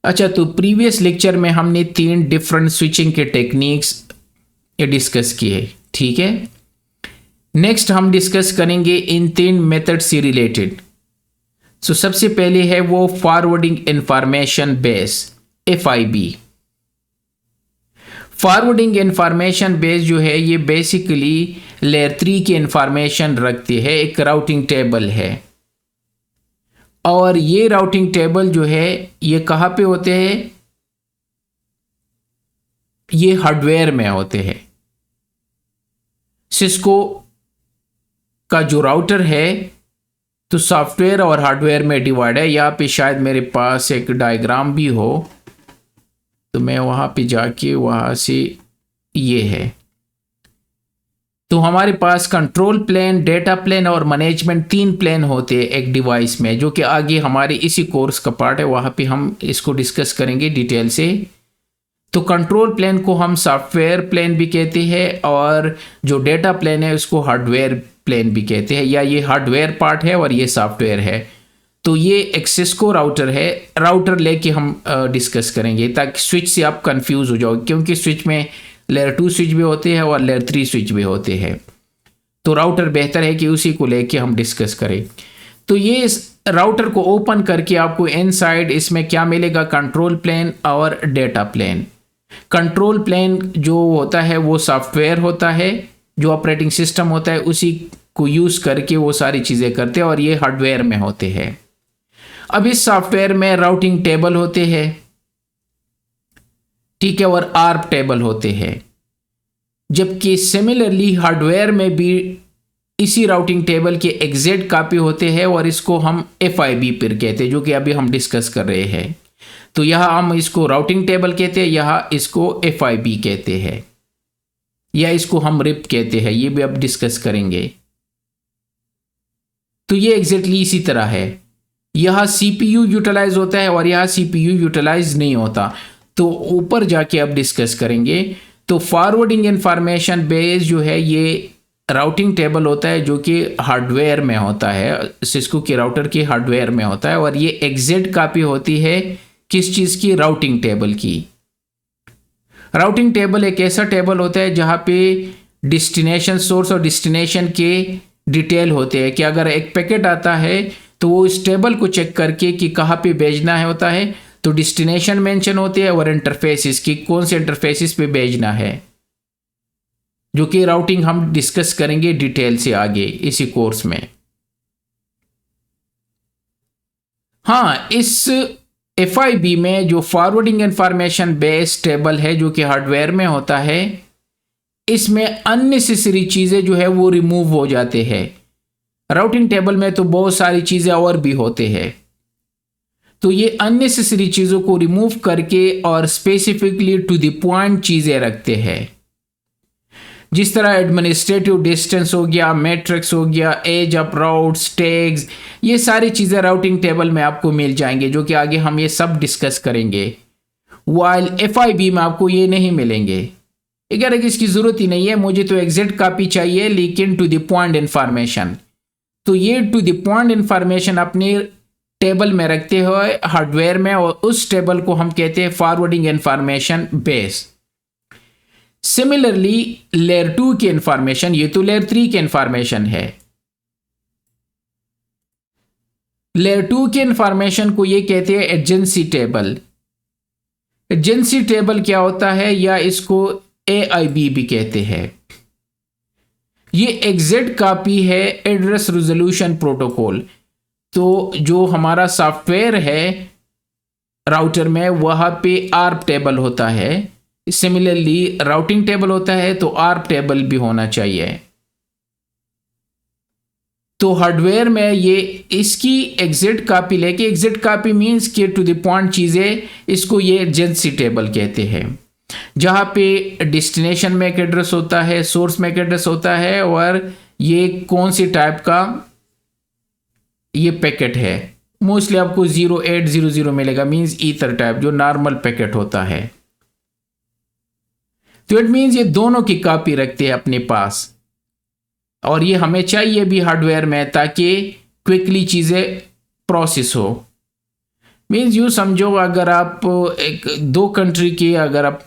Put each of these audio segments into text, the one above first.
अच्छा, तो previous lecture में हमने 3 डिफरेंट स्विचिंग के टेक्निक्स डिस्कस किए, ठीक है। नेक्स्ट हम डिस्कस करेंगे इन 3 मेथड से रिलेटेड। सो सबसे पहले है वो forwarding information base, FIB। Forwarding information base जो है ये बेसिकली लेयर 3 की इंफॉर्मेशन रखती है, एक राउटिंग टेबल है। और ये राउटिंग टेबल जो है ये कहाँ पे होते हैं? ये हार्डवेयर में होते हैं। सिस्को का जो राउटर है तो सॉफ्टवेयर और हार्डवेयर में डिवाइड है। यहाँ पे शायद मेरे पास एक डायग्राम भी हो, तो मैं वहाँ पे जाके वहाँ से ये है। तो हमारे पास कंट्रोल प्लेन, डेटा प्लेन और मैनेजमेंट 3 प्लेन होते हैं एक डिवाइस में, जो कि आगे हमारे इसी कोर्स का पार्ट है, वहाँ पे हम इसको डिस्कस करेंगे डिटेल से। तो कंट्रोल प्लेन को हम सॉफ्टवेयर प्लेन भी कहते हैं और जो डेटा प्लेन है उसको हार्डवेयर प्लेन भी कहते हैं, या ये हार्डवेयर पार्ट है और ये सॉफ्टवेयर है। तो ये एक सिस्को राउटर है, राउटर लेके हम डिस्कस करेंगे ताकि स्विच से आप कंफ्यूज हो जाओ, क्योंकि स्विच में लेयर 2 स्विच भी होते हैं और लेयर 3 स्विच भी होते हैं। तो राउटर बेहतर है कि उसी को लेके हम डिस्कस करें। तो ये इस राउटर को ओपन करके आपको इनसाइड इसमें क्या मिलेगा? कंट्रोल प्लेन और डेटा प्लेन। कंट्रोल प्लेन जो होता है वो सॉफ्टवेयर होता है, जो ऑपरेटिंग सिस्टम होता है उसी को यूज करके वो सारी चीजें करते हैं, और ये हार्डवेयर में होते हैं। अब इस सॉफ्टवेयर में राउटिंग टेबल होते हैं, ठीक है, और आर्प टेबल होते हैं। जबकि सिमिलरली हार्डवेयर में भी इसी राउटिंग टेबल के एग्जैक्ट कॉपी होते हैं और इसको हम FIB पर कहते हैं, जो कि अभी हम डिस्कस कर रहे हैं। तो यहां हम इसको राउटिंग टेबल कहते हैं, यहां इसको FIB कहते हैं, या इसको हम रिप कहते हैं, ये भी अब डिस्कस करेंगे। तो ये एग्जैक्टली इसी तरह है। यहां CPU यूटिलाइज होता है और यहां CPU यूटिलाइज नहीं होता, तो ऊपर जाके अब डिस्कस करेंगे। तो फॉरवर्डिंग इंफॉर्मेशन बेस जो है ये राउटिंग टेबल होता है, जो कि हार्डवेयर में होता है, सिस्को के राउटर के हार्डवेयर में होता है, और ये एग्जैक्ट कॉपी होती है किस चीज की? राउटिंग टेबल की। राउटिंग टेबल एक ऐसा टेबल होता है जहां पे डेस्टिनेशन, सोर्स और डेस्टिनेशन के डिटेल होते हैं, कि अगर एक पैकेट आता है तो वो इस टेबल को चेक करके कि कहाँ पे भेजना है होता है, तो डेस्टिनेशन मेंशन होते हैं और इंटरफेसिस की कौन से इंटरफेसिस पे भेजना है, जो कि राउटिंग हम डिस्कस करेंगे डिटेल से आगे इसी कोर्स में। हाँ, इस FIB में जो फॉरवर्डिंग इंफॉर्मेशन बेस टेबल है जो कि हार्डवेयर में होता है, इसमें अननेसेसरी चीजें जो है वो रिमूव हो जाते हैं। राउटिंग टेबल में तो बहुत सारी चीजें और भी होते हैं, तो ये अननेसेसरी चीजों को रिमूव करके और स्पेसिफिकली टू द पॉइंट चीजें रखते हैं। जिस तरह एडमिनिस्ट्रेटिव डिस्टेंस हो गया, मैट्रिक्स हो गया, एज ऑफ राउट्स, टैग्स, ये सारी चीजें राउटिंग टेबल में आपको मिल जाएंगे, जो कि आगे हम ये सब डिस्कस करेंगे। वाइल FIB में आपको ये नहीं मिलेंगे। अगर इसकी जरूरत ही नहीं है, मुझे तो एग्जैक्ट कॉपी चाहिए लेकिन टू द पॉइंट इंफॉर्मेशन, तो ये टू द पॉइंट इंफॉर्मेशन अपने टेबल में रखते हुए हार्डवेयर में, और उस टेबल को हम कहते हैं forwarding information base. Similarly layer 2 की इंफॉर्मेशन, ये तो लेयर 3 की इंफॉर्मेशन है, लेयर 2 की इंफॉर्मेशन को ये कहते हैं एजेंसी टेबल। एजेंसी टेबल क्या होता है, या इसको AIB भी कहते हैं। ये एग्जैक्ट कॉपी है एड्रेस रेजोल्यूशन प्रोटोकॉल। तो जो हमारा सॉफ्टवेयर है राउटर में, वहां पे आर्प टेबल होता है, सिमिलरली राउटिंग टेबल होता है तो आर्प टेबल भी होना चाहिए। तो हार्डवेयर में ये इसकी एग्जैक्ट कॉपी लेके, एग्जैक्ट कॉपी मींस के टू द पॉइंट चीजें, इसको ये एजेंसी टेबल कहते हैं, जहां पे डेस्टिनेशन मैक एड्रेस होता है, सोर्स मैक एड्रेस होता है, और ये कौन सी टाइप का ये पैकेट है। मोस्टली आपको 0800 मिलेगा, मींस ईथर टाइप, जो नॉर्मल पैकेट होता है। तो इट मींस ये दोनों की कॉपी रखते हैं अपने पास, और ये हमें चाहिए भी हार्डवेयर में ताकि क्विकली चीजें प्रोसेस हो। मीन्स यूँ समझो, अगर आप एक दो कंट्री की अगर आप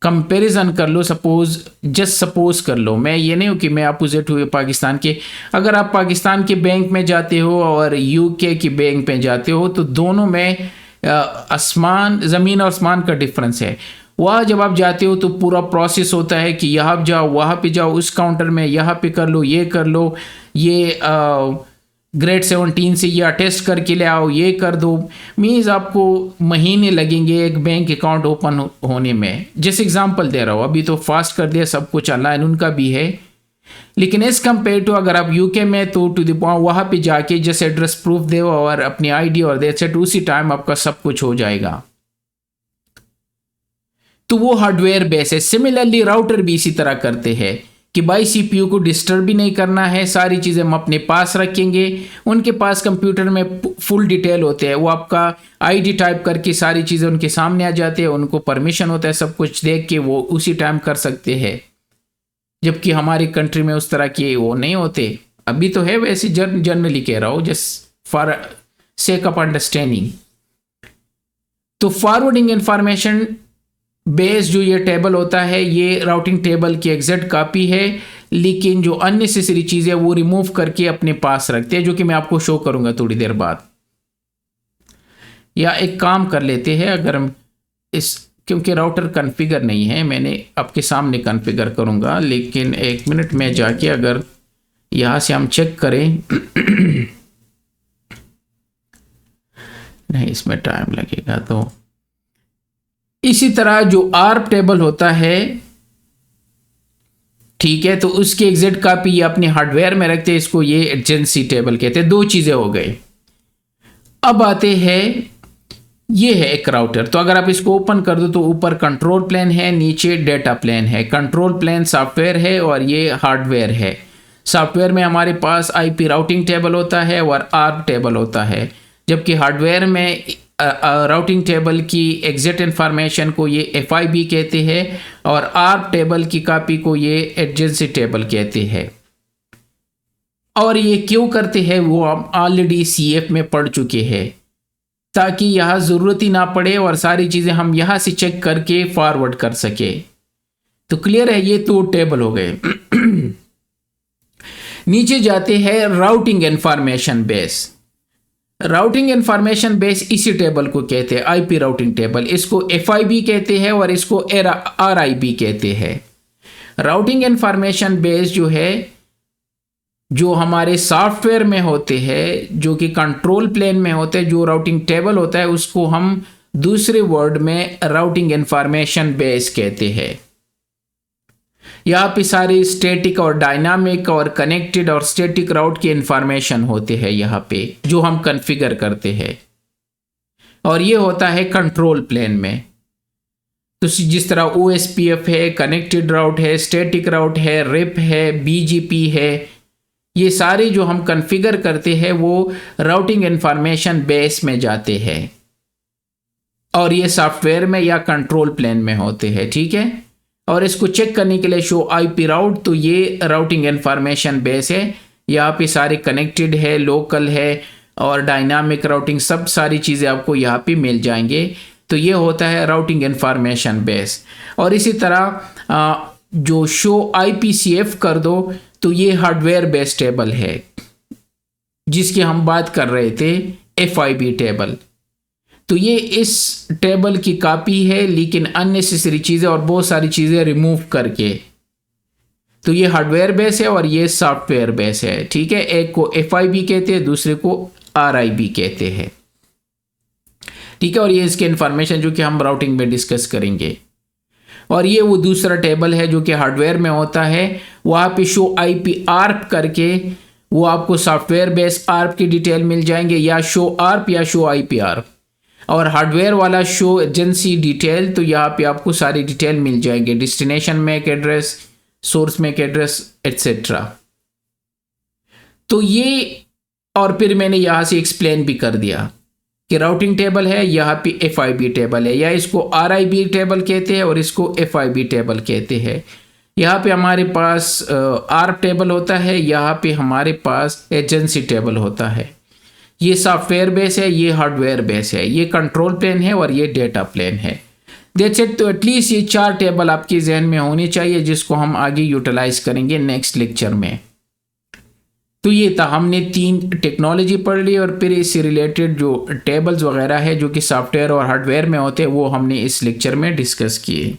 कंपैरिजन कर लो, सपोज कर लो, मैं ये नहीं हूँ कि मैं अपोजिट हुए पाकिस्तान के, अगर आप पाकिस्तान के बैंक में जाते हो और यूके की बैंक में जाते हो तो दोनों में आसमान ज़मीन और आसमान का डिफरेंस है। वहाँ जब आप जाते हो तो पूरा प्रोसेस होता है कि यहाँ जाओ, वहाँ पे जाओ, उस काउंटर में यहाँ पे कर लो, ये कर लो, ये ग्रेड 17 से ये अटेस्ट करके ले आओ, ये कर दो। मीन्स आपको महीने लगेंगे एक बैंक अकाउंट ओपन होने में। जैसे एग्जांपल दे रहा हूँ, अभी तो फास्ट कर दिया, सब कुछ ऑनलाइन उनका भी है, लेकिन एज कम्पेयर टू अगर आप यूके में तो टू द पॉइंट वहाँ पे जाके जैसे एड्रेस प्रूफ दे और अपनी आईडी और दैट्स इट, उसी टाइम आपका सब कुछ हो जाएगा। तो वो हार्डवेयर बेस है। सिमिलरली राउटर भी इसी तरह करते हैं कि भाई सीपीयू को डिस्टर्ब भी नहीं करना है, सारी चीज़ें हम अपने पास रखेंगे। उनके पास कंप्यूटर में फुल डिटेल होते हैं, वो आपका आईडी टाइप करके सारी चीज़ें उनके सामने आ जाती है, उनको परमिशन होता है, सब कुछ देख के वो उसी टाइम कर सकते हैं। जबकि हमारी कंट्री में उस तरह के वो नहीं होते। अभी तो है, वैसे जनरली कह रहा हूँ, just for sake of understanding. तो फॉरवर्डिंग इंफॉर्मेशन बेस जो ये टेबल होता है, ये राउटिंग टेबल की एग्जैक्ट कॉपी है, लेकिन जो अननेसेसरी चीज़ें वो रिमूव करके अपने पास रखते हैं, जो कि मैं आपको शो करूंगा थोड़ी देर बाद। या एक काम कर लेते हैं, अगर हम क्योंकि राउटर कॉन्फ़िगर नहीं है, मैंने आपके सामने कॉन्फ़िगर करूंगा, लेकिन एक मिनट में जाके अगर यहाँ से हम चेक करें नहीं, इसमें टाइम लगेगा। तो इसी तरह जो आर्प टेबल होता है, ठीक है, तो उसकी एग्जैक्ट कॉपी ये अपने हार्डवेयर में रखते हैं, इसको ये एडजेंसी टेबल कहते हैं। दो चीजें हो गई। अब आते हैं, ये है एक राउटर, तो अगर आप इसको ओपन कर दो तो ऊपर कंट्रोल प्लेन है, नीचे डेटा प्लेन है। कंट्रोल प्लेन सॉफ्टवेयर है और ये हार्डवेयर है। सॉफ्टवेयर में हमारे पास आईपी राउटिंग टेबल होता है और आर्प टेबल होता है, जबकि हार्डवेयर में राउटिंग टेबल की एग्जैक्ट इंफॉर्मेशन को ये FIB कहते हैं और आर्प टेबल की कॉपी को ये एडजेंसी टेबल कहते हैं। और ये क्यों करते हैं वो हम ऑलरेडी CF में पढ़ चुके हैं, ताकि यहाँ ज़रूरत ही ना पड़े और सारी चीज़ें हम यहाँ से चेक करके फॉरवर्ड कर सके। तो क्लियर है, ये तो टेबल हो गए। नीचे जाते हैं routing information base. Routing information base इसी टेबल को कहते हैं आईपी राउटिंग टेबल। इसको FIB कहते हैं और इसको RIB कहते हैं। राउटिंग इंफॉर्मेशन बेस जो है, जो हमारे सॉफ्टवेयर में होते हैं, जो कि कंट्रोल प्लेन में होते हैं, जो राउटिंग टेबल होता है, उसको हम दूसरे वर्ड में राउटिंग इंफॉर्मेशन बेस कहते हैं। यहाँ पे सारी स्टैटिक और डायनामिक और कनेक्टेड और स्टैटिक राउट के इंफॉर्मेशन होते हैं यहाँ पे, जो हम कॉन्फ़िगर करते हैं। और ये होता है कंट्रोल प्लेन में। तो जिस तरह OSPF है, कनेक्टेड राउट है, स्टैटिक राउट है, रिप है, BGP है, ये सारे जो हम कॉन्फ़िगर करते हैं वो राउटिंग इंफॉर्मेशन बेस में जाते हैं और ये सॉफ्टवेयर में या कंट्रोल प्लेन में होते हैं। ठीक है, और इसको चेक करने के लिए शो IP राउट, तो ये राउटिंग इंफॉर्मेशन बेस है। यहाँ पे सारे कनेक्टेड है, लोकल है और डायनामिक राउटिंग, सब सारी चीज़ें आपको यहाँ पे मिल जाएंगे। तो ये होता है राउटिंग इंफॉर्मेशन बेस। और इसी तरह जो शो IPCF कर दो तो ये हार्डवेयर बेस टेबल है, जिसकी हम बात कर रहे थे, FIB टेबल। तो ये इस टेबल की कॉपी है, लेकिन अननेसेसरी चीज़ें और बहुत सारी चीज़ें रिमूव करके। तो ये हार्डवेयर बेस है और ये सॉफ्टवेयर बेस है। ठीक है, एक को FIB कहते हैं, दूसरे को RIB कहते हैं। ठीक है, और ये इसके इंफॉर्मेशन जो कि हम राउटिंग में डिस्कस करेंगे। और ये वो दूसरा टेबल है जो कि हार्डवेयर में होता है, वहाँ पे शो IP ARP करके वो आपको सॉफ्टवेयर बेस ARP की डिटेल मिल जाएंगे, या शो ARP या शो IP ARP। और हार्डवेयर वाला शो एजेंसी डिटेल, तो यहाँ पे आपको सारी डिटेल मिल जाएंगे, destination mac address, source mac address etcetera. तो ये, और फिर मैंने यहाँ से एक्सप्लेन भी कर दिया कि राउटिंग टेबल है, यहाँ पे FIB टेबल है, या इसको RIB टेबल कहते हैं और इसको FIB टेबल कहते हैं। यहाँ पे हमारे पास ARP टेबल होता है, यहाँ पे हमारे पास एजेंसी टेबल होता है। ये सॉफ्टवेयर बेस है, ये हार्डवेयर बेस है, ये कंट्रोल प्लेन है और ये डेटा प्लेन है। That's it. तो एटलीस्ट ये 4 टेबल आपके जहन में होनी चाहिए जिसको हम आगे यूटिलाइज करेंगे नेक्स्ट लेक्चर में। तो ये था, हमने 3 टेक्नोलॉजी पढ़ ली और फिर इससे रिलेटेड जो टेबल्स वगैरह है जो कि सॉफ्टवेयर और हार्डवेयर में होते हैं वो हमने इस लेक्चर में डिस्कस किए।